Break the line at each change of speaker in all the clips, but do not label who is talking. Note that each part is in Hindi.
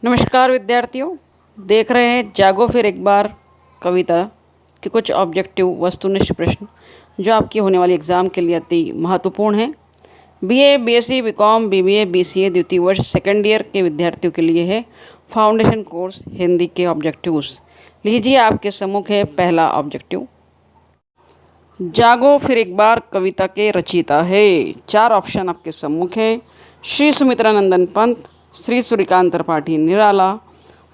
नमस्कार विद्यार्थियों, देख रहे हैं जागो फिर एक बार कविता के कुछ ऑब्जेक्टिव वस्तुनिष्ठ प्रश्न जो आपकी होने वाली एग्ज़ाम के लिए अति महत्वपूर्ण हैं। BA, BSc, BCom, BBA, BCA द्वितीय वर्ष सेकंड ईयर के विद्यार्थियों के लिए है फाउंडेशन कोर्स हिंदी के ऑब्जेक्टिव्स। लीजिए आपके सम्मुख है पहला ऑब्जेक्टिव। जागो फिर एक बार कविता के रचयिता है। 4 ऑप्शन आपके सम्मुख है। श्री सुमित्रानंदन पंत, श्री सूर्यकांत त्रिपाठी निराला,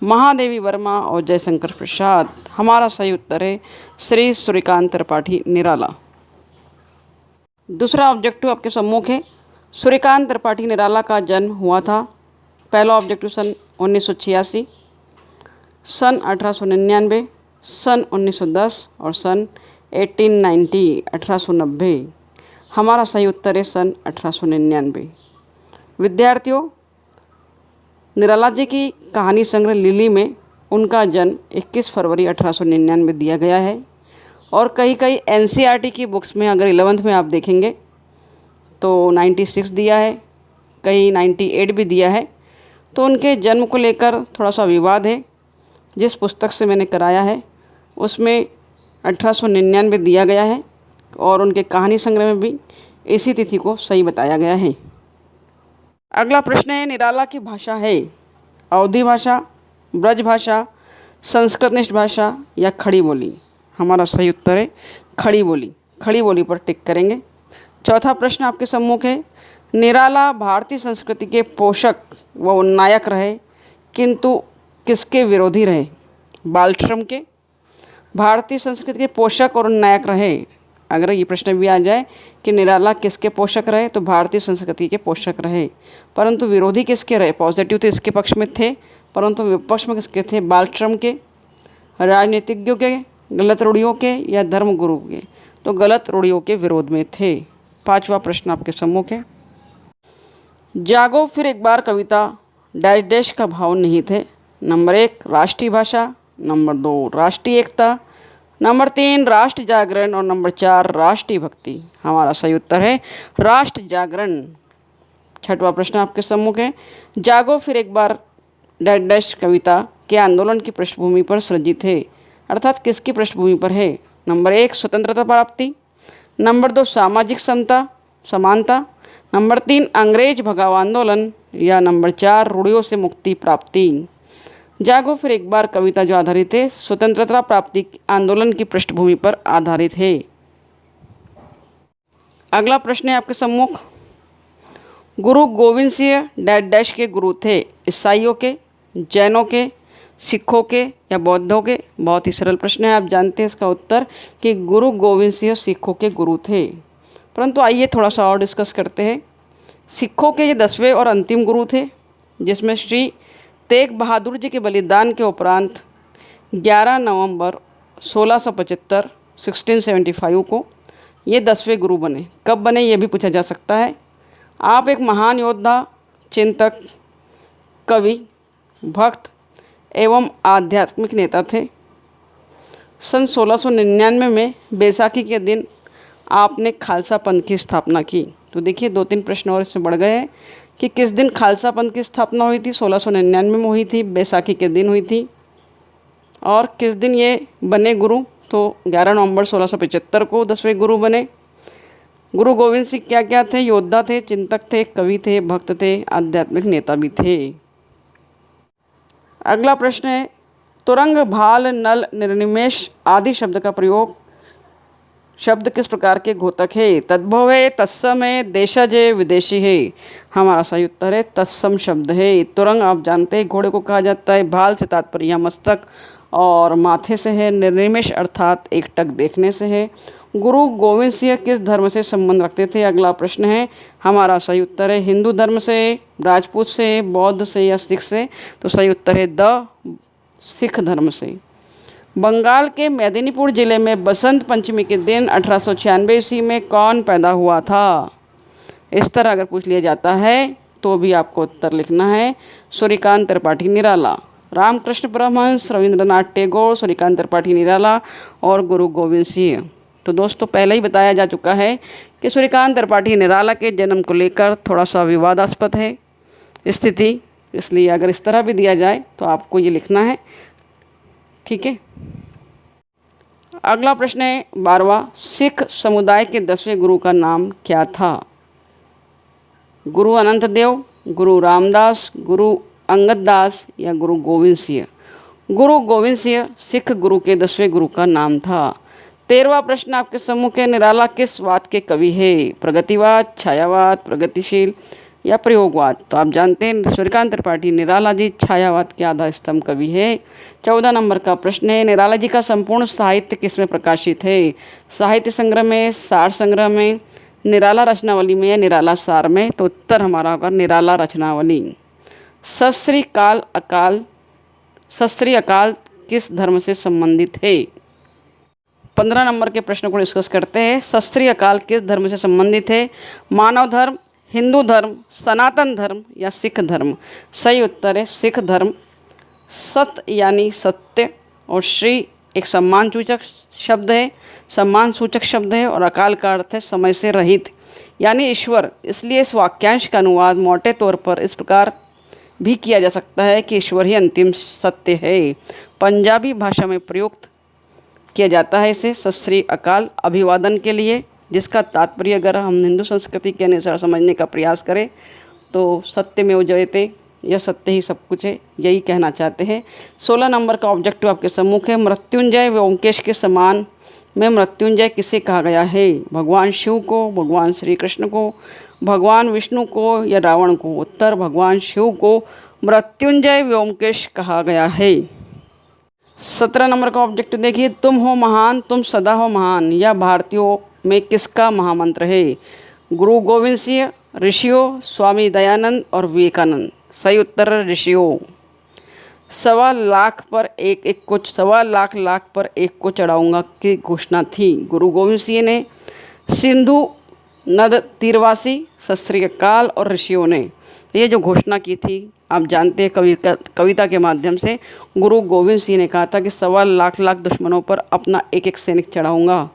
महादेवी वर्मा और जयशंकर प्रसाद। हमारा सही उत्तर है श्री सूर्यकांत त्रिपाठी निराला। दूसरा ऑब्जेक्टिव आपके सम्मुख है। सूर्यकांत त्रिपाठी निराला का जन्म हुआ था। पहला ऑब्जेक्टिव सन 1986, सन 1899, सन 1910 और सन 1890। हमारा सही उत्तर है सन 1899। विद्यार्थियों, निराला जी की कहानी संग्रह लिली में उनका जन्म 21 फरवरी 1899 दिया गया है। और कई एनसीईआरटी की बुक्स में अगर 11th में आप देखेंगे तो 96 दिया है, कहीं 98 भी दिया है। तो उनके जन्म को लेकर थोड़ा सा विवाद है। जिस पुस्तक से मैंने कराया है उसमें 1899 दिया गया है और उनके कहानी संग्रह में भी इसी तिथि को सही बताया गया है। अगला प्रश्न है, निराला की भाषा है अवधी भाषा, ब्रज भाषा, संस्कृतनिष्ठ भाषा या खड़ी बोली। हमारा सही उत्तर है खड़ी बोली। खड़ी बोली पर टिक करेंगे। चौथा प्रश्न आपके सम्मुख है, निराला भारतीय संस्कृति के पोषक व उन्नायक रहे किंतु किसके विरोधी रहे? बालश्रम के। भारतीय संस्कृति के पोषक और उन्नायक रहे। अगर ये प्रश्न भी आ जाए कि निराला किसके पोषक रहे तो भारतीय संस्कृति के पोषक रहे, परंतु विरोधी किसके रहे? पॉजिटिव तो इसके पक्ष में थे परंतु विपक्ष में किसके थे? बालश्रम के, राजनीतिज्ञों के, गलत रूढ़ियों के या धर्मगुरु के? तो गलत रूढ़ियों के विरोध में थे। पांचवा प्रश्न आपके सम्मुख है, जागो फिर एक बार कविता डैश डैश का भाव नहीं थे। नंबर 1 राष्ट्रीय भाषा, नंबर 2 राष्ट्रीय एकता, नंबर 3 राष्ट्र जागरण और नंबर 4 राष्ट्रीय भक्ति। हमारा सही उत्तर है राष्ट्र जागरण। छठवां प्रश्न आपके सम्मुख है, जागो फिर एक बार डैश डैश कविता के आंदोलन की पृष्ठभूमि पर सृजित है, अर्थात किसकी पृष्ठभूमि पर है? नंबर 1 स्वतंत्रता प्राप्ति, नंबर 2 सामाजिक समता समानता, नंबर 3 अंग्रेज भगाओ आंदोलन या नंबर 4 रूढ़ियों से मुक्ति प्राप्ति। जागो फिर एक बार कविता जो आधारित है स्वतंत्रता प्राप्ति आंदोलन की पृष्ठभूमि पर आधारित है। अगला प्रश्न है आपके सम्मुख, गुरु गोविंद सिंह डैश डैश के गुरु थे? ईसाइयों के, जैनों के, सिखों के या बौद्धों के? बहुत ही सरल प्रश्न है, आप जानते हैं इसका उत्तर कि गुरु गोविंद सिंह सिखों के गुरु थे। परंतु आइए थोड़ा सा और डिस्कस करते हैं। सिखों के ये 10वें और अंतिम गुरु थे, जिसमें श्री तेग बहादुर जी के बलिदान के उपरांत 11 नवंबर 1675 को ये 10वें गुरु बने। कब बने ये भी पूछा जा सकता है। आप एक महान योद्धा, चिंतक, कवि, भक्त एवं आध्यात्मिक नेता थे। सन 1699 में बैसाखी के दिन आपने खालसा पंथ की स्थापना की। तो देखिए 2-3 प्रश्न और इसमें बढ़ गए हैं कि किस दिन खालसा पंथ की स्थापना हुई थी? 1699 में हुई थी, बैसाखी के दिन हुई थी। और किस दिन ये बने गुरु? तो 11 नवंबर 1675 को 10वें गुरु बने। गुरु गोविंद सिंह क्या क्या थे? योद्धा थे, चिंतक थे, कवि थे, भक्त थे, आध्यात्मिक नेता भी थे। अगला प्रश्न है, तुरंग, भाल, नल, निर्निमेष आदि शब्द का प्रयोग शब्द किस प्रकार के घोतक है? तद्भव है, तत्सम है, देशज है, विदेशी है? हमारा सही उत्तर है तत्सम शब्द है। तुरंग आप जानते हैं घोड़े को कहा जाता है। भाल से तात्पर्य यहाँ मस्तक और माथे से है। निर्निमेष अर्थात एकटक देखने से है। गुरु गोविंद सिंह किस धर्म से संबंध रखते थे? अगला प्रश्न है। हमारा सही उत्तर है हिंदू धर्म से, राजपूत से, बौद्ध से या सिख से? तो सही उत्तर है द सिख धर्म से। बंगाल के मेदिनीपुर जिले में बसंत पंचमी के दिन 1896 ईस्वी में कौन पैदा हुआ था? इस तरह अगर पूछ लिया जाता है तो भी आपको उत्तर लिखना है सूर्यकांत त्रिपाठी निराला। रामकृष्ण परमहंस, रविंद्रनाथ टैगोर, सूर्यकांत त्रिपाठी निराला और गुरु गोविंद सिंह। तो दोस्तों पहले ही बताया जा चुका है कि सूर्यकांत त्रिपाठी निराला के जन्म को लेकर थोड़ा सा विवादास्पद है स्थिति। इसलिए अगर इस तरह भी दिया जाए तो आपको ये लिखना है, ठीक है। अगला प्रश्न है 12वां, सिख समुदाय के 10वें गुरु का नाम क्या था? गुरु अनंत देव, गुरु रामदास, गुरु अंगद दास या गुरु गोविंद सिंह? गुरु गोविंद सिंह सिख गुरु के 10वें गुरु का नाम था। 13वां प्रश्न आपके सम्मुख है, निराला किस वाद के कवि है? प्रगतिवाद, छायावाद, प्रगतिशील या प्रयोगवाद? तो आप जानते हैं सूर्यकांत त्रिपाठी निराला जी छायावाद के आधार स्तंभ कवि है। 14 नंबर का प्रश्न है, निराला जी का संपूर्ण साहित्य किसमें प्रकाशित है? साहित्य संग्रह में, सार संग्रह में, निराला रचनावली में या निराला सार में? तो उत्तर हमारा होगा निराला रचनावली। सत श्री अकाल किस धर्म से संबंधित है? 15 नंबर के प्रश्न को डिस्कस करते हैं। सत श्री अकाल किस धर्म से संबंधित है? मानव धर्म, हिंदू धर्म, सनातन धर्म या सिख धर्म? सही उत्तर है सिख धर्म। सत यानी सत्य और श्री एक सम्मान सूचक शब्द है और अकाल का अर्थ है समय से रहित यानी ईश्वर। इसलिए इस वाक्यांश का अनुवाद मोटे तौर पर इस प्रकार भी किया जा सकता है कि ईश्वर ही अंतिम सत्य है। पंजाबी भाषा में प्रयुक्त किया जाता है इसे सत श्री अकाल अभिवादन के लिए, जिसका तात्पर्य अगर हम हिंदू संस्कृति के अनुसार समझने का प्रयास करें तो सत्य में जयते, यह सत्य ही सब कुछ है, यही कहना चाहते हैं। 16 नंबर का ऑब्जेक्टिव आपके सम्मुख है, मृत्युंजय व ओंकेश के समान में मृत्युंजय किसे कहा गया है? भगवान शिव को, भगवान श्री कृष्ण को, भगवान विष्णु को या रावण को? उत्तर भगवान शिव को मृत्युंजय व्योमकेश कहा गया है। 17 नंबर का ऑब्जेक्टिव देखिए, तुम हो महान, तुम सदा हो महान, यह भारतीयों में किसका महामंत्र है? गुरु गोविंद सिंह, ऋषियों, स्वामी दयानंद और विवेकानंद? सही उत्तर ऋषियों। 1.25 लाख पर एक को चढ़ाऊंगा की घोषणा थी गुरु गोविंद सिंह ने, सिंधु नद तीरवासी, सत श्री अकाल और ऋषियों ने। ये जो घोषणा की थी आप जानते हैं कविता के माध्यम से गुरु गोविंद सिंह ने कहा था कि 1.25 लाख दुश्मनों पर अपना एक एक सैनिक चढ़ाऊंगा।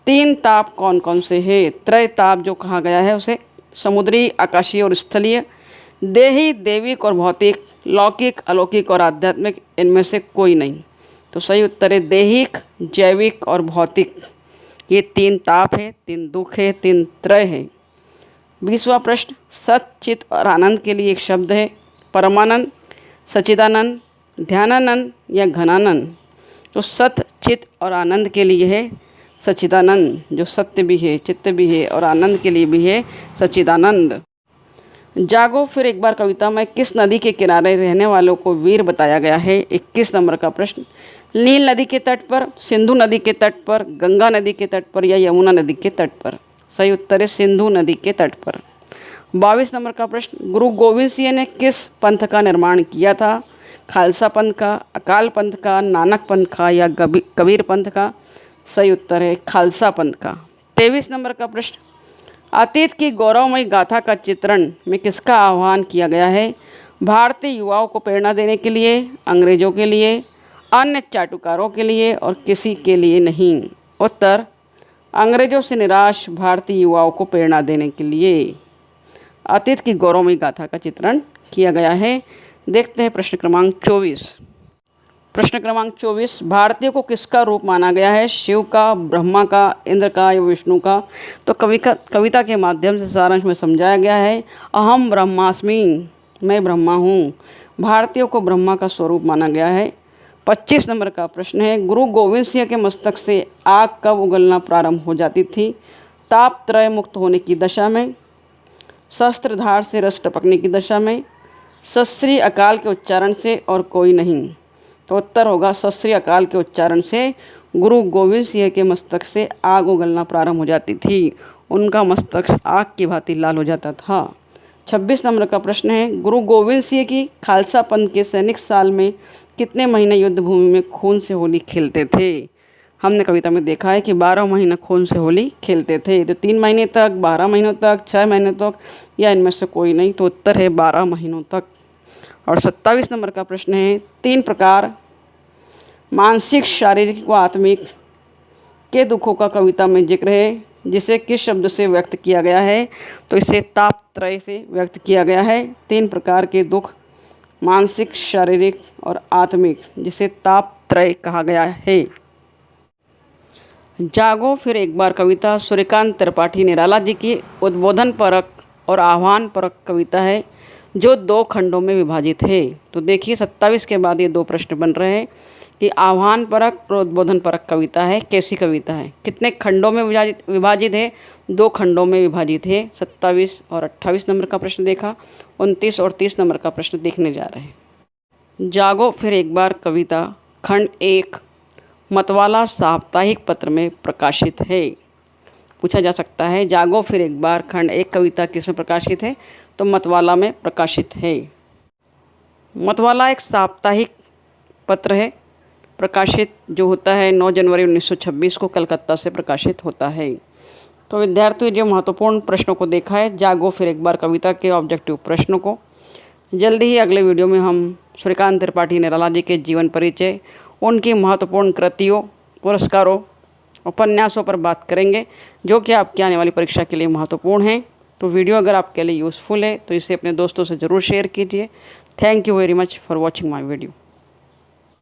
3 ताप कौन कौन से है? त्रय ताप जो कहा गया है उसे, समुद्री, आकाशीय और स्थलीय, देही, देविक और भौतिक, लौकिक, अलौकिक और आध्यात्मिक, इनमें से कोई नहीं। तो सही उत्तर है देहिक, जैविक और भौतिक। ये 3 ताप है, 3 दुख है, 3 त्रय है। 20वां प्रश्न, सत, चित और आनंद के लिए एक शब्द है, परमानंद, सच्चिदानंद, ध्यानानंद या घनानंद? तो सत, चित और आनंद के लिए है सच्चिदानंद, जो सत्य भी है, चित्त भी है और आनंद के लिए भी है सच्चिदानंद। जागो फिर एक बार कविता में किस नदी के किनारे रहने वालों को वीर बताया गया है? 21 नंबर का प्रश्न, नील नदी के तट पर, सिंधु नदी के तट पर, गंगा नदी के तट पर या यमुना नदी के तट पर? सही उत्तर है सिंधु नदी के तट पर। 22 नंबर का प्रश्न, गुरु गोविंद सिंह ने किस पंथ का निर्माण किया था? खालसा पंथ का, अकाल पंथ का, नानक पंथ का या कबीर पंथ का? सही उत्तर है खालसा पंथ का। 23 नंबर का प्रश्न, अतीत की गौरवमयी गाथा का चित्रण में किसका आह्वान किया गया है? भारतीय युवाओं को प्रेरणा देने के लिए, अंग्रेजों के लिए, अन्य चाटुकारों के लिए और किसी के लिए नहीं? उत्तर अंग्रेजों से निराश भारतीय युवाओं को प्रेरणा देने के लिए अतीत की गौरवमयी गाथा का चित्रण किया गया है। देखते हैं प्रश्न क्रमांक 24। प्रश्न क्रमांक 24, भारतीयों को किसका रूप माना गया है? शिव का, ब्रह्मा का, इंद्र का या विष्णु का? तो कविता के माध्यम से सारांश में समझाया गया है, अहम ब्रह्मास्मि, मैं ब्रह्मा हूँ। भारतीयों को ब्रह्मा का स्वरूप माना गया है। 25 नंबर का प्रश्न है, गुरु गोविंद सिंह के मस्तक से आग कब उगलना प्रारंभ हो जाती थी? ताप त्रय मुक्त होने की दशा में, शस्त्रधार से रस टपकने की दशा में, सत श्री अकाल के उच्चारण से और कोई नहीं? तो उत्तर होगा सत श्री अकाल के उच्चारण से गुरु गोविंद सिंह के मस्तक से आग उगलना प्रारंभ हो जाती थी। उनका मस्तक आग की भांति लाल हो जाता था। 26 नंबर का प्रश्न है, गुरु गोविंद सिंह की खालसा पंथ के सैनिक साल में कितने महीने युद्ध भूमि में खून से होली खेलते थे? हमने कविता में देखा है कि 12 महीने खून से होली खेलते थे। तो 3 महीने तक, 12 महीनों तक, 6 महीने तक या इनमें से कोई नहीं? तो उत्तर है 12 महीनों तक। और 27 नंबर का प्रश्न है, 3 प्रकार मानसिक, शारीरिक व आत्मिक के दुखों का कविता में जिक्र है, जिसे किस शब्द से व्यक्त किया गया है? तो इसे तापत्रय से व्यक्त किया गया है। 3 प्रकार के दुख, मानसिक, शारीरिक और आत्मिक, जिसे तापत्रय कहा गया है। जागो फिर एक बार कविता सूर्यकांत त्रिपाठी निराला जी की उद्बोधन परक और आह्वान परक कविता है, जो 2 खंडों में विभाजित है। तो देखिए 27 के बाद ये 2 प्रश्न बन रहे हैं कि आह्वान परक और उद्बोधन परक कविता है, कैसी कविता है, कितने खंडों में विभाजित है? 2 खंडों में विभाजित है। 27 और 28 नंबर का प्रश्न देखा, 29 और 30 नंबर का प्रश्न देखने जा रहे हैं। जागो फिर एक बार कविता खंड 1 मतवाला साप्ताहिक पत्र में प्रकाशित है। पूछा जा सकता है जागो फिर एक बार खंड 1 कविता किस में प्रकाशित है? तो मतवाला में प्रकाशित है। मतवाला एक साप्ताहिक पत्र है, प्रकाशित जो होता है 9 जनवरी 1926 को कलकत्ता से प्रकाशित होता है। तो विद्यार्थियों, जो महत्वपूर्ण प्रश्नों को देखा है जागो फिर एक बार कविता के ऑब्जेक्टिव प्रश्नों को, जल्दी ही अगले वीडियो में हम सूर्यकांत त्रिपाठी निराला जी के जीवन परिचय, उनकी महत्वपूर्ण कृतियों, पुरस्कारों, उपन्यासों पर बात करेंगे, जो कि आपकी आने वाली परीक्षा के लिए महत्वपूर्ण हैं। तो वीडियो अगर आपके लिए यूज़फुल है तो इसे अपने दोस्तों से ज़रूर शेयर कीजिए। Thank you very much for watching my video.